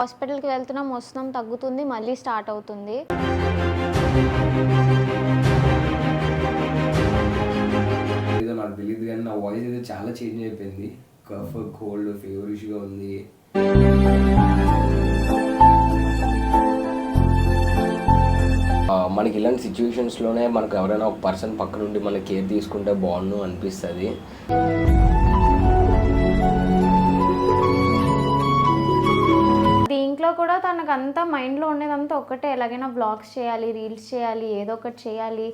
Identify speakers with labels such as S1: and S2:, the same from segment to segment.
S1: హాస్పిటల్కి వెళ్తున్నాం, వస్తున్నాం, తగ్గుతుంది, మళ్ళీ స్టార్ట్ అవుతుంది.
S2: ఏదో నాకు తెలియదు కానీ నా వాయిస్ అయితే చాలా చేంజ్ అయిపోయింది. కఫ్, కోల్డ్, ఫీవరిష్గా ఉంది. మనకి ఇలాంటి సిచ్యువేషన్స్లోనే మనకు ఎవరైనా ఒక పర్సన్ పక్క నుండి మనకి కేర్ తీసుకుంటే బాగుండు అనిపిస్తుంది.
S1: దీంట్లో కూడా తనకు అంతా మైండ్లో ఉండేదంతా ఒక్కటే, ఎలాగైనా వ్లాగ్స్ చేయాలి, రీల్స్ చేయాలి, ఏదో ఒకటి చేయాలి.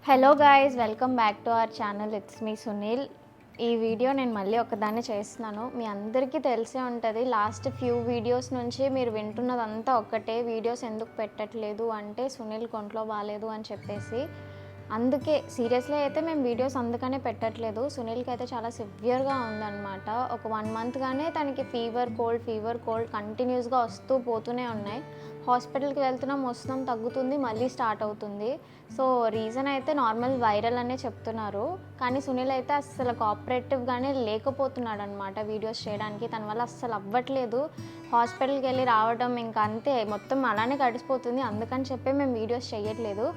S1: Hello guys, welcome back to our channel. It's me Sunil. ఈ వీడియో నేను మళ్ళీ ఒకదాన్ని చేస్తున్నాను. మీ అందరికీ తెలిసే ఉంటుంది, లాస్ట్ ఫ్యూ వీడియోస్ నుంచి మీరు వింటున్నదంతా ఒక్కటే, వీడియోస్ ఎందుకు పెట్టట్లేదు అంటే సునీల్ కొంట్లో బాగాలేదు అని చెప్పేసి. అందుకే సీరియస్లీ అయితే మేము వీడియోస్ అందుకనే పెట్టట్లేదు. సునీల్కి అయితే చాలా సివియర్గా ఉందన్నమాట. ఒక 1 మంత్గానే తనకి ఫీవర్ కోల్డ్ కంటిన్యూస్గా వస్తూ పోతూనే ఉన్నాయి. హాస్పిటల్కి వెళ్తున్నాం, వస్తున్నాం, తగ్గుతుంది, మళ్ళీ స్టార్ట్ అవుతుంది. సో రీజన్ అయితే నార్మల్ వైరల్ అనే చెప్తున్నారు. కానీ సునీల్ అయితే అస్సలు కోఆపరేటివ్గానే లేకపోతున్నాడు అనమాట వీడియోస్ చేయడానికి. తన వల్ల అస్సలు అవ్వట్లేదు. హాస్పిటల్కి వెళ్ళి రావడం ఇంకా అంతే, మొత్తం అలానే గడిచిపోతుంది. అందుకని చెప్పి మేము వీడియోస్ చేయట్లేదు.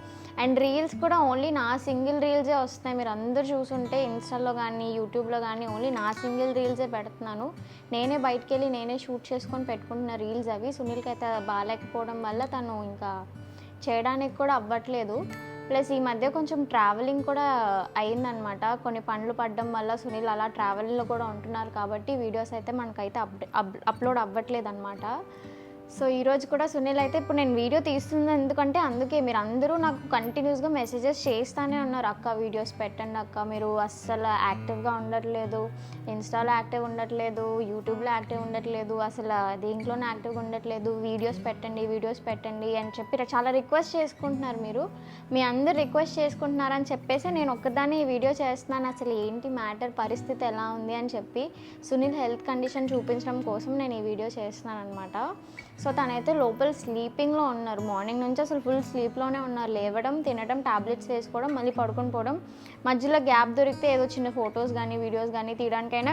S1: అండ్ రీల్స్ కూడా ఓన్లీ నా సింగిల్ రీల్సే వస్తున్నాయి. మీరు అందరూ చూసుంటే ఇన్స్టాలో కానీ యూట్యూబ్లో కానీ ఓన్లీ నా సింగిల్ రీల్సే పెడుతున్నాను. నేనే బయటికి వెళ్ళి నేనే షూట్ చేసుకొని పెట్టుకుంటున్న రీల్స్ అవి. సునీల్కి అయితే బాగాలేకపోవడం వల్ల తను ఇంకా చేయడానికి కూడా అవ్వట్లేదు. ప్లస్ ఈ మధ్య కొంచెం ట్రావెలింగ్ కూడా అయిందనమాట. కొన్ని పనులు పడడం వల్ల సునీల్ అలా ట్రావెలింగ్లో కూడా ఉంటున్నారు కాబట్టి వీడియోస్ అయితే మనకైతే అప్లోడ్ అవ్వట్లేదు అనమాట. సో ఈరోజు కూడా సునీల్ అయితే ఇప్పుడు నేను వీడియో తీస్తున్నాను ఎందుకంటే అందుకే మీరు అందరూ నాకు కంటిన్యూస్గా మెసేజెస్ చేస్తూనే ఉన్నారు, అక్క వీడియోస్ పెట్టండి అక్క, మీరు అస్సలు యాక్టివ్గా ఉండట్లేదు, ఇన్స్టాలో యాక్టివ్ ఉండట్లేదు, యూట్యూబ్లో యాక్టివ్ ఉండట్లేదు, అసలు దేంట్లోనే యాక్టివ్గా ఉండట్లేదు, వీడియోస్ పెట్టండి అని చెప్పి చాలా రిక్వెస్ట్ చేసుకుంటున్నారు. మీ అందరు రిక్వెస్ట్ చేసుకుంటున్నారని చెప్పేసి నేను ఒక్కదాన్ని ఈ వీడియో చేస్తున్నాను. అసలు ఏంటి మ్యాటర్, పరిస్థితి ఎలా ఉంది అని చెప్పి సునీల్ హెల్త్ కండిషన్ చూపించడం కోసం నేను ఈ వీడియో చేస్తున్నాను అనమాట. సో తనైతే లోపల స్లీపింగ్లో ఉన్నారు. మార్నింగ్ నుంచి అసలు ఫుల్ స్లీప్లోనే ఉన్నారు. లేవడం, తినడం, టాబ్లెట్స్ వేసుకోవడం, మళ్ళీ పడుకొని పోవడం. మధ్యలో గ్యాప్ దొరికితే ఏదో చిన్న ఫొటోస్ కానీ వీడియోస్ కానీ తీయడానికైనా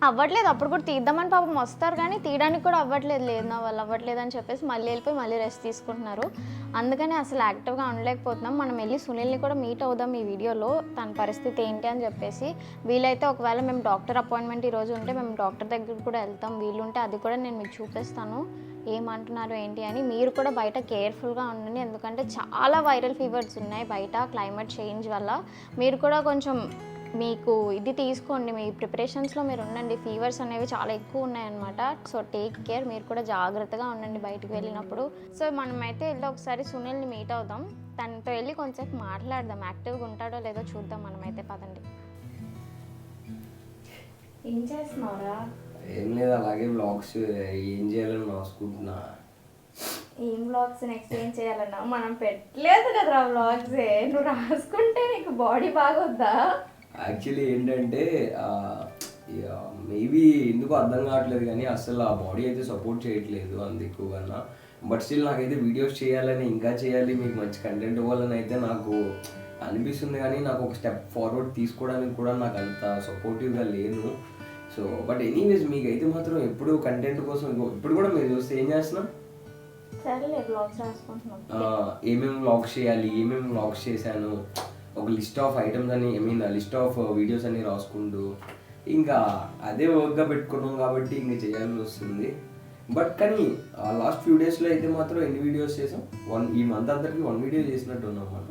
S1: అవ్వట్లేదు. అప్పుడు కూడా తీద్దామని పాపం వస్తారు కానీ తీయడానికి కూడా అవ్వట్లేదు. లేదు నా వాళ్ళు అవ్వట్లేదు అని చెప్పేసి మళ్ళీ వెళ్ళిపోయి మళ్ళీ రెస్ట్ తీసుకుంటున్నారు. అందుకని అసలు యాక్టివ్గా ఉండలేకపోతున్నాం. మనం వెళ్ళి సునీల్ని కూడా మీట్ అవుదాం ఈ వీడియోలో, తన పరిస్థితి ఏంటి అని చెప్పేసి. వీలైతే ఒకవేళ మేము డాక్టర్ అపాయింట్మెంట్ ఈరోజు ఉంటే మేము డాక్టర్ దగ్గరికి కూడా వెళ్తాం. వీలుంటే అది కూడా నేను మీకు చూపిస్తాను ఏమంటున్నారు ఏంటి అని. మీరు కూడా బయట కేర్ఫుల్గా ఉండండి, ఎందుకంటే చాలా వైరల్ ఫీవర్స్ ఉన్నాయి బయట క్లైమేట్ చేంజ్ వల్ల. మీరు కూడా కొంచెం మీకు ఇది తీసుకోండి, మీ ప్రిపరేషన్స్లో మీరు ఉండండి. ఫీవర్స్ అనేవి చాలా ఎక్కువ ఉన్నాయన్నమాట. సో టేక్ కేర్, మీరు కూడా జాగ్రత్తగా ఉండండి బయటికి వెళ్ళినప్పుడు. సో మనమైతే వెళ్ళి ఒకసారి సునీల్ని మీట్ అవుదాం, తనతో వెళ్ళి కొంచెం మాట్లాడదాం. యాక్టివ్గా ఉంటాడో లేదో చూద్దాం మనమైతే. పదండి. ఏం చేస్తున్నావురా?
S2: ఏం లేదు, అలాగే వ్లాగ్స్ ఏం చేయాలని రాసుకుంటున్నా.
S1: ఏం వ్లాగ్స్ నెక్స్ట్ ఏం చేయాలన్నా? మనం పెట్టలేదు కదరా వ్లాగ్సే, నువ్వు రాసుకుంటే నీకు బాడీ బాగొద్దా?
S2: యాక్చువల్లీ ఏంటంటే మేబీ ఎందుకు అర్థం కావట్లేదు కానీ అసలు ఆ బాడీ అయితే సపోర్ట్ చేయట్లేదు అంత ఎక్కువగా. బట్ స్టిల్ నాకైతే వీడియోస్ చేయాలని, ఇంకా చేయాలి, మీకు మంచి కంటెంట్ ఇవ్వాలని అయితే నాకు అనిపిస్తుంది. కానీ నాకు ఒక స్టెప్ ఫార్వర్డ్ తీసుకోవడానికి కూడా నాకు అంత సపోర్టివ్గా లేను. సో బట్ ఎనీవేస్ మీకైతే మాత్రం ఎప్పుడు కంటెంట్ కోసం ఇప్పుడు కూడా మీరు చూస్తే ఏం చేస్తున్నాం, ఏమేమి వ్లాగ్స్ చేయాలి, ఏమేమి వ్లాగ్స్ చేశాను, ఒక లిస్ట్ ఆఫ్ ఐటమ్స్ అని లిస్ట్ ఆఫ్ వీడియోస్ అన్ని రాసుకుంటూ ఇంకా అదే వర్క్గా పెట్టుకున్నాం కాబట్టి ఇంకా చేయాల్సి వస్తుంది. బట్ కానీ లాస్ట్ ఫ్యూ డేస్లో అయితే మాత్రం ఎన్ని వీడియోస్ చేసాం, ఈ మంత్ అందరికి 1 వీడియో చేసినట్టు ఉన్నాం మనం.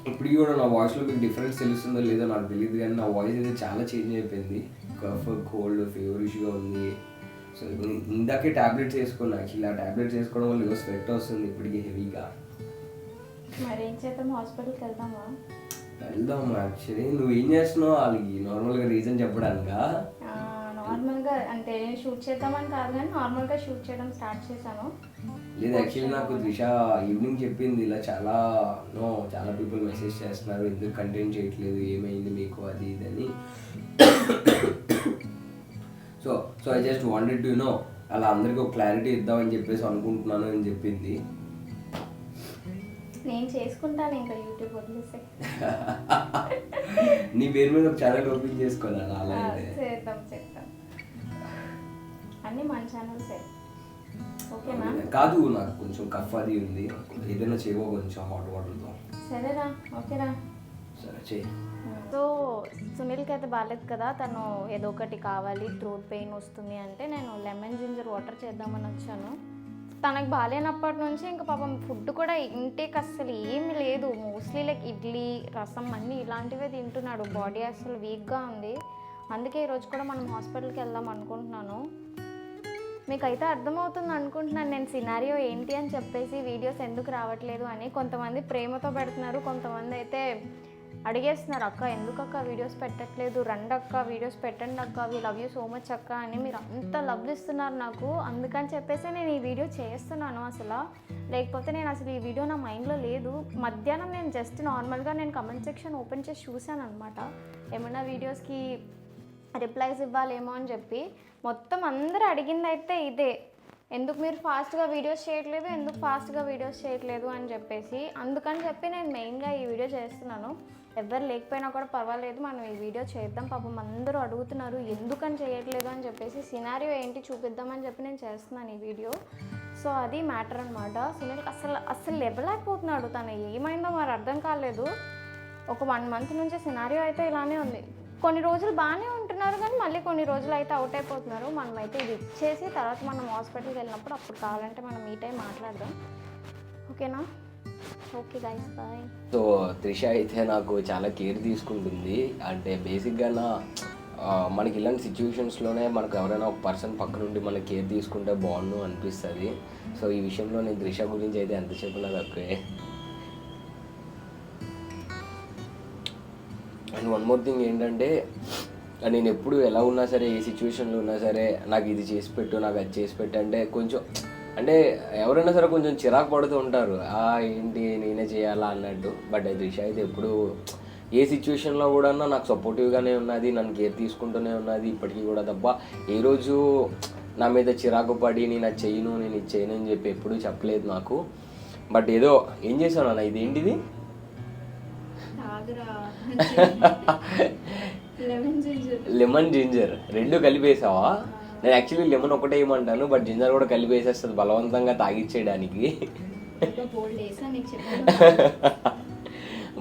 S2: ఇప్పుడు కూడా నా వాయిస్లో మీకు డిఫరెన్స్ తెలుస్తుందో లేదో నాకు తెలియదు కానీ నా వాయిస్ అయితే చాలా చేంజ్ అయిపోయింది. కఫ్, కోల్డ్, ఫీవరిష్గా ఉంది. సో ఇందాకే ట్యాబ్లెట్స్ వేసుకున్నా. యాక్చువల్లీ ఆ ట్యాబ్లెట్స్ వేసుకోవడం వల్ల స్వెట్ వస్తుంది ఇప్పటికీ హెవీగా.
S1: మరి ఏం చేద్దాం, హాస్పిటల్కి
S2: వెళ్దాం. యాక్చువల్లీ నువ్వేం చేస్తున్నావు వాళ్ళకి నార్మల్గా రీజన్ చెప్పడానికా?
S1: నార్మల్గా అంటే షూట్ చేద్దామని కాదు కానీ నార్మల్గా షూట్ చేయడం స్టార్ట్ చేశాను.
S2: లేదు, యాక్చువల్లీ నాకు త్రిష ఈవినింగ్ చెప్పింది ఇలా చాలా పీపుల్ మెసేజ్ చేస్తున్నారు, ఎందుకు కంటెంట్ చేయట్లేదు, ఏమైంది మీకు, అది ఇది అని. So I just wanted to know, అలా అందరికీ ఒక క్లారిటీ ఇద్దామని చెప్పేసి అనుకుంటున్నాను అని చెప్పింది.
S1: నేను చేసుకుంటాను ఇంకా యూట్యూబ్ వదిలేసే.
S2: నీ పేరు మీద ఒక ఛానల్ ఓపెన్ చేసుకోవాలా అలా అయితే?
S1: చేద్దాం అన్నీ మన ఛానల్సే. ఓకేనా?
S2: కాదు, నాకు కొంచెం కఫ్ అది ఉంది, ఏదైనా చేయవో కొంచెం హాట్ వాటర్తో.
S1: సరేరా, ఓకేరా,
S2: సరే చేయి.
S1: సో సునీల్కి అయితే బాగాలేదు కదా, తను ఏదో ఒకటి కావాలి, థ్రోట్ పెయిన్ వస్తుంది అంటే నేను లెమన్ జింజర్ వాటర్ చేద్దామని వచ్చాను. తనకు బాగాలేనప్పటి నుంచి ఇంకా పాపం ఫుడ్ కూడా ఇంటేక్ అస్సలు ఏమీ లేదు. మోస్ట్లీ లైక్ ఇడ్లీ, రసం అన్నీ ఇలాంటివే తింటున్నాడు. బాడీ అస్సలు వీక్గా ఉంది. అందుకే ఈరోజు కూడా మనం హాస్పిటల్కి వెళ్దాం అనుకుంటున్నాను. మీకైతే అర్థమవుతుంది అనుకుంటున్నాను నేను సినారియో ఏంటి అని చెప్పేసి వీడియోస్ ఎందుకు రావట్లేదు అని. కొంతమంది ప్రేమతో పెడుతున్నారు, కొంతమంది అయితే అడిగేస్తున్నారు, అక్క ఎందుకు అక్క వీడియోస్ పెట్టట్లేదు, రండి అక్క వీడియోస్ పెట్టండి అక్క, we love you so much అక్క అని. మీరు అంత లవ్ ఇస్తున్నారు నాకు, అందుకని చెప్పేసి నేను ఈ వీడియో చేస్తున్నాను. అసలు లేకపోతే నేను అసలు ఈ వీడియో నా మైండ్లో లేదు. మధ్యాహ్నం నేను జస్ట్ నార్మల్గా నేను కమెంట్ సెక్షన్ ఓపెన్ చేసి చూశాను అనమాట, ఏమన్నా వీడియోస్కి రిప్లైస్ ఇవ్వాలేమో అని చెప్పి. మొత్తం అందరూ అడిగింది అయితే ఇదే, ఎందుకు మీరు ఫాస్ట్గా వీడియోస్ చేయట్లేదు అని చెప్పేసి. అందుకని చెప్పి నేను మెయిన్గా ఈ వీడియో చేస్తున్నాను. ఎవరు లేకపోయినా కూడా పర్వాలేదు, మనం ఈ వీడియో చేద్దాం. పాపం అందరూ అడుగుతున్నారు ఎందుకని చేయట్లేదు అని చెప్పేసి. సినారియో ఏంటి చూపిద్దామని చెప్పి నేను చేస్తున్నాను ఈ వీడియో. సో అది మ్యాటర్ అనమాట. సునీల్కి అసలు లేవలేకపోతున్నాడు. తను ఏమైందో మరి అర్థం కాలేదు. ఒక 1 month నుంచి సినారియో అయితే ఇలానే ఉంది. కొన్ని రోజులు బాగానే ఉంటున్నారు కానీ మళ్ళీ కొన్ని రోజులు అయితే అవుట్ అయిపోతున్నారు. మనమైతే ఇది ఇచ్చేసి తర్వాత మనం హాస్పిటల్కి వెళ్ళినప్పుడు అప్పుడు కావాలంటే మనం ఈ టైం మాట్లాడదాం. ఓకేనా? Okay guys, bye.
S2: So Trisha అయితే నాకు చాలా కేర్ తీసుకుంటుంది. అంటే బేసిక్గా మనకి ఇలాంటి సిచ్యువేషన్స్లోనే మనకు ఎవరైనా ఒక పర్సన్ పక్క నుండి మనకి కేర్ తీసుకుంటే బాగుండు అనిపిస్తుంది. సో ఈ విషయంలో నేను త్రిష గురించి అయితే ఎంత చెప్పినా తక్కువే. అండ్ వన్ మోర్ థింగ్ ఏంటంటే, నేను ఎప్పుడు ఎలా ఉన్నా సరే, ఏ సిచ్యువేషన్లో ఉన్నా సరే, నాకు ఇది చేసి పెట్టు, నాకు అది చేసి పెట్టు అంటే కొంచెం, అంటే ఎవరైనా సరే కొంచెం చిరాకు పడుతూ ఉంటారు, ఏంటి నేనే చేయాలా అన్నట్టు. బట్ త్రిష అయితే ఎప్పుడు ఏ సిచ్యువేషన్లో కూడా నాకు సపోర్టివ్గానే ఉన్నది, నన్ను కేర్ తీసుకుంటూనే ఉన్నది ఇప్పటికీ కూడా. తప్ప ఏ రోజు నా మీద చిరాకు పడి నేను అది చేయను, నేను ఇది చేయను అని చెప్పి ఎప్పుడూ చెప్పలేదు నాకు. బట్ ఏదో ఏం చేశాను అన్న, ఇదేంటిది లెమన్ జింజర్ రెండు కలిపేసావా? నేను యాక్చువల్లీ లెమన్ ఒకటే ఏమంటాను, బట్ జింజర్ కూడా కలిపేసేస్తుంది బలవంతంగా తాగిచ్చేయడానికి.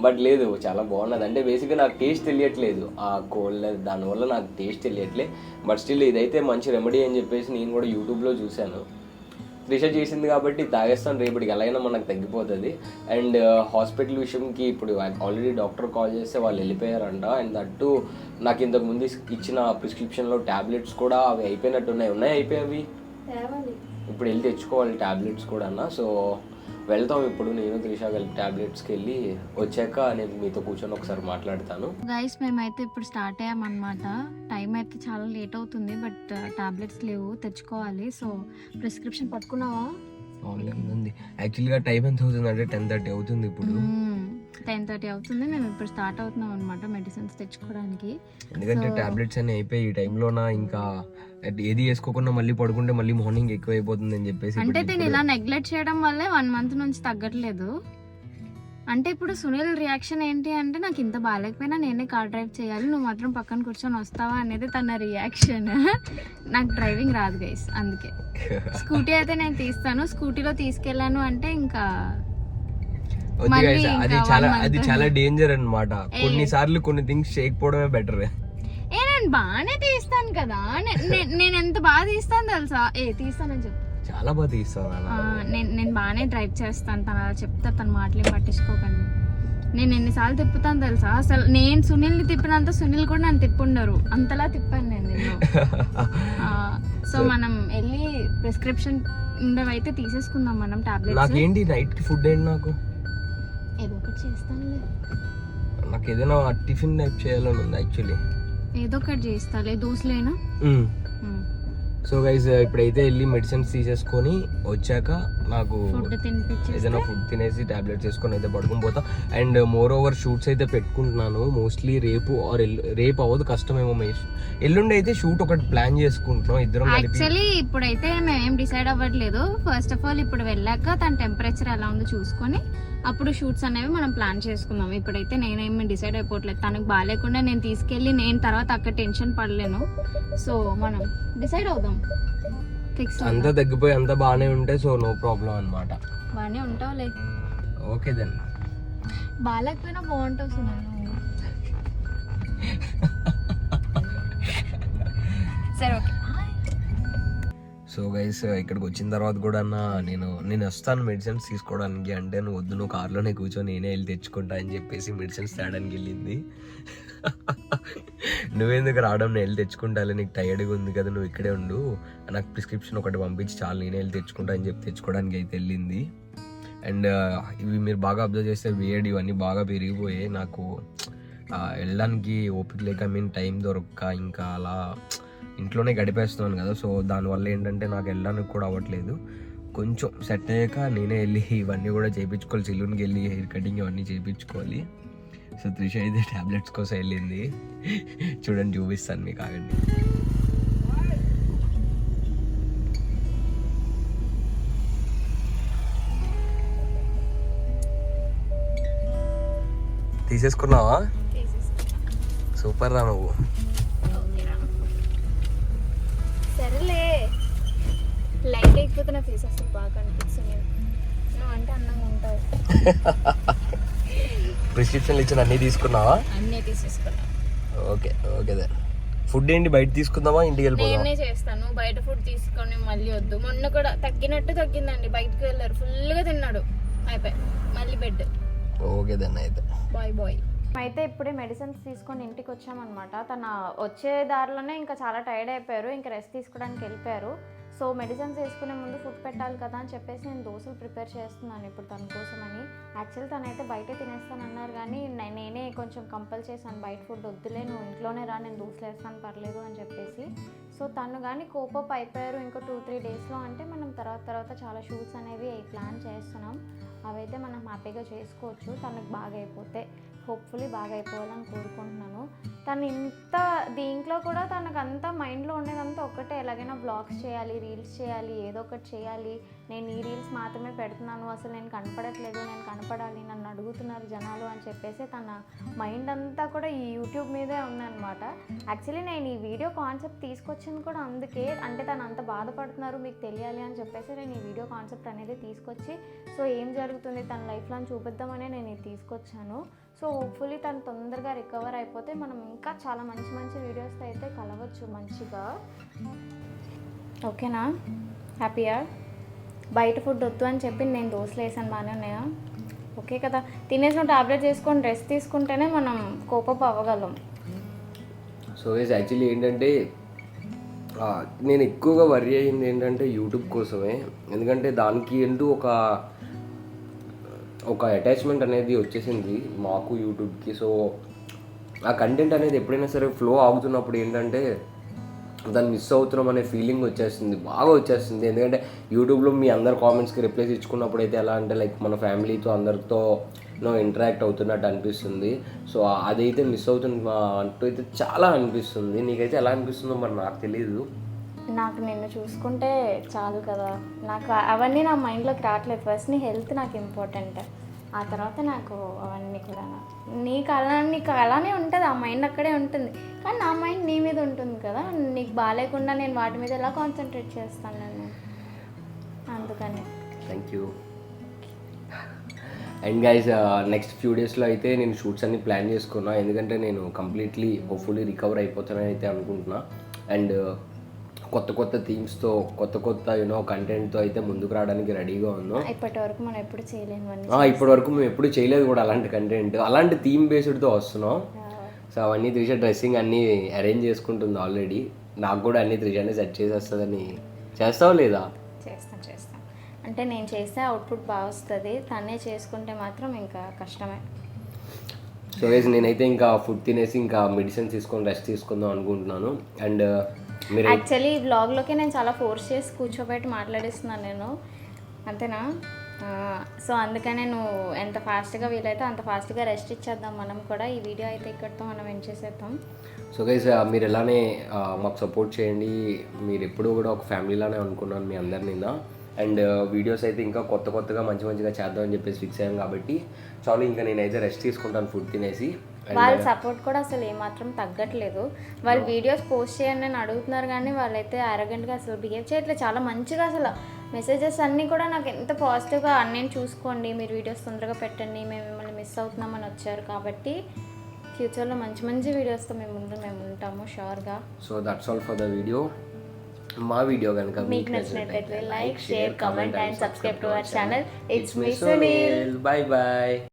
S2: బట్ లేదు, చాలా బాగున్నది. అంటే బేసిక్గా నాకు టేస్ట్ తెలియట్లేదు ఆ కోల్డ్, దానివల్ల నాకు టేస్ట్ తెలియట్లేదు. బట్ స్టిల్ ఇదైతే మంచి రెమెడీ అని చెప్పేసి నేను కూడా యూట్యూబ్లో చూశాను. త్రిష చేసింది కాబట్టి తాగేస్తాను, రేపటికి ఎలా అయినా మనకు తగ్గిపోతుంది. అండ్ హాస్పిటల్ విషయంకి ఇప్పుడు ఆల్రెడీ డాక్టర్ కాల్ చేస్తే వాళ్ళు వెళ్ళిపోయారంట. అండ్ దట్టు నాకు ఇంతకు ముందు ఇచ్చిన ప్రిస్క్రిప్షన్లో ట్యాబ్లెట్స్ కూడా అవి అయిపోయినట్టున్నాయి. అయిపోయావి, ఇప్పుడు వెళ్ళి తెచ్చుకోవాలి ట్యాబ్లెట్స్ కూడా అన్న. సో వెళ్తాం ఇప్పుడు, నేను త్రిష కలిపి ట్యాబ్లెట్స్కి వెళ్ళి వచ్చాక నేను మీతో కూర్చొని ఒకసారి మాట్లాడతాను.
S1: గైస్ మేమైతే ఇప్పుడు స్టార్ట్ అయ్యామన్నమాట. టైం అయితే చాలా లేట్ అవుతుంది, బట్ టాబ్లెట్స్ లేవు, తెచ్చుకోవాలి. సో ప్రిస్క్రిప్షన్ పట్టుకున్నావా?
S2: ఉంది. యాక్చువల్గా టైం ఎంత అవుతుంది అంటే 10:30 అవుతుంది. ఇప్పుడు
S1: 10:30 అవుతుంది. మేము ఇప్పుడు స్టార్ట్ అవుతున్నాం అనమాట మెడిసిన్స్ తెచ్చుకోవడానికి.
S2: ఎందుకంటే టాబ్లెట్స్ అన్ని అయిపోయి ఈ టైంలోనా ఇంకా ఏది వేసుకోకుండా మళ్ళీ పడుకుంటే మళ్ళీ మార్నింగ్ ఎక్కువ అయిపోతుంది అని చెప్పేసి.
S1: అంటే నేను ఇలా నెగ్లెక్ట్ చేయడం వల్లే 1 month నుంచి తగ్గట్లేదు. అంటే ఇప్పుడు సునీల్ రియాక్షన్ ఏంటి అంటే, నాకు ఇంత బాగాలేకపోయినా నేనే కార్ డ్రైవ్ చేయాలి, నువ్వు మాత్రం పక్కన కూర్చొని వస్తావా అనేది తన రియాక్షన్. నాకు డ్రైవింగ్ రాదు గైస్, అందుకే స్కూటీ అయితే నేను తీస్తాను. స్కూటీలో తీసుకెళ్ళాను అంటే ఇంకా
S2: అది చాలా డేంజర్ అన్నమాట. కొన్నిసార్లు కొన్ని థింగ్స్ చేయకపోవడమే బెటర్.
S1: నేను బాగానే తీస్తాను కదా, నేను ఎంత బాగా తీస్తాను తెలుసా? తీస్తానని చెప్పు,
S2: చాలా బాగా తీస్తాను.
S1: నేను బాగానే డ్రైవ్ చేస్తాను. తను అలా చెప్తా, తన మాటలు పట్టించుకోకండి. నేను ఎన్నిసార్లు తిప్పుతాను తెలుసా? అసలు నేను సునీల్ని తిప్పినంత సునీల్ కూడా నన్ను తిప్పుండరు, అంతలా తిప్పాను నేను. సో మనం వెళ్ళి ప్రిస్క్రిప్షన్ ఉండవైతే తీసేసుకుందాం మనం టాబ్లెట్స్.
S2: నాకేంటి నైట్ కి ఫుడ్ ఏంటి? నాకు
S1: ఏదో ఒకటి చేస్తానులే.
S2: నాకు ఏదైనా టిఫిన్ టైప్ చేయాలని ఉంది యాక్చువల్లీ.
S1: ఏదో ఒకటి చేస్తాలే, దోశలేనా?
S2: సో గైస్ ఇప్పుడైతే వెళ్ళి మెడిసిన్స్ తీసేసుకొని వచ్చాక నాకు ఏదైనా ఫుడ్ తినేసి టాబ్లెట్స్ వేసుకొని అయితే పడుకుని పోతా. అండ్ మోర్ ఓవర్ షూట్స్ అయితే పెట్టుకుంటున్నాను. మోస్ట్లీ రేపు రేపు అవ్వదు, కష్టమేమో. ఎల్లుండి అయితే షూట్ ఒకటి ప్లాన్ చేసుకుంటున్నాం ఇద్దరం.
S1: యాక్చువల్లీ ఇప్పుడైతే మేము డిసైడ్ అవ్వట్లేదు. ఫస్ట్ ఆఫ్ ఆల్ ఇప్పుడు వెళ్ళాక తన టెంపరేచర్ ఎలా ఉందో చూసుకొని అప్పుడు షూట్స్ అనేవి మనం ప్లాన్ చేసుకుందాం. ఇప్పుడైతే నేనేమి డిసైడ్ అయిపోవట్లేదు. తనకు బాగాలేకుండా నేను తీసుకెళ్ళి నేను తర్వాత అక్కడ టెన్షన్ పడలేను. సో మనం డిసైడ్ అవుదాం, ఫిక్స్.
S2: అంతా తగ్గిపోయి అంతా బాగానే ఉంటే సో నో ప్రాబ్లం అనమాట.
S1: బాగానే ఉంటావులే.
S2: Okay then.
S1: బాగాలేకపోయినా బాగుంటావు సుమన్. సరే ఓకే.
S2: సో గైస్ ఇక్కడికి వచ్చిన తర్వాత కూడా నేను వస్తాను మెడిసిన్స్ తీసుకోవడానికి అంటే, నువ్వు వద్దు, నువ్వు కార్లోనే కూర్చొని నేనే వెళ్ళి తెచ్చుకుంటా అని చెప్పేసి మెడిసిన్స్ తేడానికి వెళ్ళింది. నువ్వెందుకు రావడం, నేను వెళ్ళి తెచ్చుకుంటాలే, నీకు టైర్డ్గా ఉంది కదా, నువ్వు ఇక్కడే ఉండు, నాకు ప్రిస్క్రిప్షన్ ఒకటి పంపించి చాలు, నేనే వెళ్ళి తెచ్చుకుంటా అని చెప్పి తెచ్చుకోవడానికి అయితే వెళ్ళింది. అండ్ ఇవి మీరు బాగా అబ్జర్వ్ చేస్తే వేడి ఇవన్నీ బాగా పెరిగిపోయాయి. నాకు వెళ్ళడానికి ఓపిక లేక టైం దొరక్క ఇంకా అలా ఇంట్లోనే గడిపేస్తున్నాను కదా. సో దానివల్ల ఏంటంటే నాకు వెళ్ళడానికి కూడా అవ్వట్లేదు. కొంచెం సెట్ అయ్యాక నేనే వెళ్ళి ఇవన్నీ కూడా చేయించుకోవాలి, సెలూన్కి వెళ్ళి హెయిర్ కటింగ్ ఇవన్నీ చేయించుకోవాలి. సో త్రిష అయితే ట్యాబ్లెట్స్ కోసం వెళ్ళింది. చూడండి చూపిస్తాను మీకు, ఆగండి. తీసేసుకున్నావా? సూపర్ రా నువ్వు.
S1: సరేలే, లైట్ అయిపోతే నా ఫేస్ అసలు బాగా కనిపిస్తుంది. నువ్వు అంటే అందంగా ఉంటావు.
S2: ప్రిస్క్రిప్షన్లు ఇచ్చిన అన్నీ తీసుకున్నావా?
S1: అన్నీ తీసేసుకున్నా.
S2: Okay okay then. ఫుడ్ ఏంటి, బయట తీసుకుందామా ఇంటికి వెళ్ళిపోదాం?
S1: నేనే చేస్తాను. బయట ఫుడ్ తీసుకొని మళ్ళీ వద్దు. మొన్న కూడా తగ్గిందండి, బయటకు వెళ్ళారు, ఫుల్గా తిన్నాడు, అయిపోయి మళ్ళీ బెడ్.
S2: ఓకే దెన్ అయితే
S1: బాయ్. అయితే ఇప్పుడే మెడిసిన్స్ తీసుకొని ఇంటికి వచ్చామన్నమాట. తన వచ్చే దారిలోనే ఇంకా చాలా టైర్డ్ అయిపోయారు, ఇంకా రెస్ట్ తీసుకోవడానికి వెళ్ళిపోయారు. సో మెడిసిన్స్ వేసుకునే ముందు ఫుడ్ పెట్టాలి కదా అని చెప్పేసి నేను దోశలు ప్రిపేర్ చేస్తున్నాను ఇప్పుడు తన కోసం అని. యాక్చువల్లీ తనైతే బయటే తినేస్తాను అన్నారు, కానీ నేనే కొంచెం కంపల్ చేశాను, బయట ఫుడ్ వద్దులే, నువ్వు ఇంట్లోనే రా, నేను దోశలు వేస్తాను పర్లేదు అని చెప్పేసి. సో తను కానీ కోపప్ అయిపోయారు. ఇంకో 2-3 డేస్లో అంటే మనం తర్వాత చాలా షూట్స్ అనేవి ప్లాన్ చేస్తున్నాం. అవైతే మనం హ్యాపీగా చేసుకోవచ్చు, తనకు బాగా అయిపోతే. హోప్ఫుల్లీ బాగా అయిపోవాలని కోరుకుంటున్నాను. తను దీంట్లో కూడా తనకు అంతా మైండ్లో ఉండేదంతా ఒక్కటే, ఎలాగైనా బ్లాగ్స్ చేయాలి, రీల్స్ చేయాలి, ఏదో ఒకటి చేయాలి, నేను ఈ రీల్స్ మాత్రమే పెడుతున్నాను, అసలు నేను కనపడట్లేదు, నేను కనపడాలి, నన్ను అడుగుతున్నారు జనాలు అని చెప్పేసి తన మైండ్ అంతా కూడా ఈ యూట్యూబ్ మీదే ఉందన్నమాట. యాక్చువల్లీ నేను ఈ వీడియో కాన్సెప్ట్ తీసుకొచ్చింది కూడా అందుకే, అంటే తను అంత బాధపడుతున్నారు మీకు తెలియాలి అని చెప్పేసి నేను ఈ వీడియో కాన్సెప్ట్ అనేది తీసుకొచ్చి, సో ఏం జరుగుతుంది తన లైఫ్లో అని చూపిద్దామనే నేను ఇది తీసుకొచ్చాను. సో హోప్ఫుల్లీ తను తొందరగా రికవర్ అయిపోతే మనం ఇంకా చాలా మంచి వీడియోస్తో అయితే కలవచ్చు మంచిగా. ఓకేనా? హ్యాపీయా? బయట ఫుడ్ వద్దు అని చెప్పి నేను దోశలు వేసాను, బాగానే ఉన్నాయా? ఓకే కదా. తినేసిన టాబ్లెట్ చేసుకొని రెస్ట్ తీసుకుంటేనే మనం కోపం అవ్వగలం.
S2: సో యాక్చువల్లీ ఏంటంటే నేను ఎక్కువగా వర్రీ అయ్యింది ఏంటంటే యూట్యూబ్ కోసమే. ఎందుకంటే దానికి అంటూ ఒక అటాచ్మెంట్ అనేది వచ్చేసింది మాకు యూట్యూబ్కి. సో ఆ కంటెంట్ అనేది ఎప్పుడైనా సరే ఫ్లో ఆగుతున్నప్పుడు ఏంటంటే దాన్ని మిస్ అవుతున్నాం అనే ఫీలింగ్ బాగా వచ్చేస్తుంది. ఎందుకంటే యూట్యూబ్లో మీ అందరు కామెంట్స్కి రిప్లైస్ ఇచ్చుకున్నప్పుడు అయితే ఎలా అంటే లైక్ మన ఫ్యామిలీతో అందరితో ఇంటరాక్ట్ అవుతున్నట్టు అనిపిస్తుంది. సో అదైతే మిస్ అవుతున్నా అంటూ అయితే చాలా అనిపిస్తుంది. నీకైతే ఎలా అనిపిస్తుందో మరి నాకు తెలీదు.
S1: నాకు నిన్ను చూసుకుంటే చాలు కదా, నాకు అవన్నీ నా మైండ్లోకి రావట్లేదు. ఫస్ట్ నీ హెల్త్ నాకు ఇంపార్టెంట్, ఆ తర్వాత నాకు అవన్నీ కూడా. నీకు అలానే ఉంటుంది, ఆ మైండ్ అక్కడే ఉంటుంది, కానీ నా మైండ్ నీ మీద ఉంటుంది కదా. నీకు బాగాలేకుండా నేను వాటి మీద ఎలా కాన్సన్ట్రేట్ చేస్తాను నేను, అందుకని.
S2: Thank you. And guys next few డేస్లో అయితే నేను షూట్స్ అన్ని ప్లాన్ చేసుకున్నా, ఎందుకంటే నేను కంప్లీట్లీ హోప్ఫుల్లీ రికవర్ అయిపోతానని అయితే అనుకుంటున్నా. అండ్ కొత్త థీమ్స్తో కొత్త కంటెంట్తో అయితే ముందుకు రావడానికి రెడీగా ఉన్నాం.
S1: ఇప్పటివరకు మనం ఎప్పుడు
S2: మేము ఎప్పుడు చేయలేదు కూడా అలాంటి కంటెంట్, అలాంటి థీమ్ బేస్డ్తో వస్తున్నాం. సో అవన్నీ త్రిష డ్రెస్సింగ్ అన్నీ అరేంజ్ చేసుకుంటుంది ఆల్రెడీ. నాకు కూడా అన్ని త్రిషానే సెట్ చేసేస్తుందని. చేస్తావు లేదా?
S1: చేస్తాం. అంటే నేను చేస్తే అవుట్పుట్ బాగా వస్తుంది, తనే చేసుకుంటే మాత్రం ఇంకా కష్టమే.
S2: సో గైస్ నేనైతే ఇంకా ఫుడ్ తినేసి ఇంకా మెడిసిన్స్ తీసుకొని రెస్ట్ తీసుకుందాం అనుకుంటున్నాను. అండ్ మీరు
S1: యాక్చువల్లీ ఈ వ్లాగ్లోకి నేను చాలా ఫోర్స్ చేసి కూర్చోబెట్టి మాట్లాడిస్తున్నాను నేను, అంతేనా? సో అందుకనే నువ్వు ఎంత ఫాస్ట్గా వీలైతే అంత ఫాస్ట్గా రెస్ట్ ఇచ్చేద్దాం మనం కూడా. ఈ వీడియో అయితే ఇక్కడితో మనం ఎండ్ చేసేద్దాం.
S2: సో గైస్ మీరు ఎలానే మాకు సపోర్ట్ చేయండి. మీరు ఎప్పుడూ కూడా ఒక ఫ్యామిలీలానే అనుకున్నాను మీ అందరినీ. అండ్ వీడియోస్ అయితే ఇంకా కొత్తగా మంచిగా చేద్దామని చెప్పేసి ఫిక్స్ అయ్యాం కాబట్టి చాలు ఇంకా నేనైతే రెస్ట్ తీసుకుంటాను ఫుడ్ తినేసి.
S1: వాళ్ళ సపోర్ట్ కూడా అసలు ఏమాత్రం తగ్గట్లేదు. వాళ్ళు వీడియోస్ పోస్ట్ చేయండి అని అడుగుతున్నారు కానీ వాళ్ళైతే అరగంటగా అసలు బిహేవ్ చేయట్లేదు. చాలా మంచిగా అసలు మెసేజెస్ అన్నీ కూడా నాకు ఎంత పాజిటివ్గా అన్నీ చూసుకోండి, మీరు వీడియోస్ తొందరగా పెట్టండి, మేము మిమ్మల్ని మిస్ అవుతున్నామని వచ్చారు. కాబట్టి ఫ్యూచర్లో మంచి వీడియోస్తో మేము ఉంటాము షూర్గా.
S2: So that's all for the video. మా వీడియో కనుక
S1: మీకు నచ్చినట్లయితే like, share, comment and subscribe to our channel. It's me Sunil.
S2: Bye.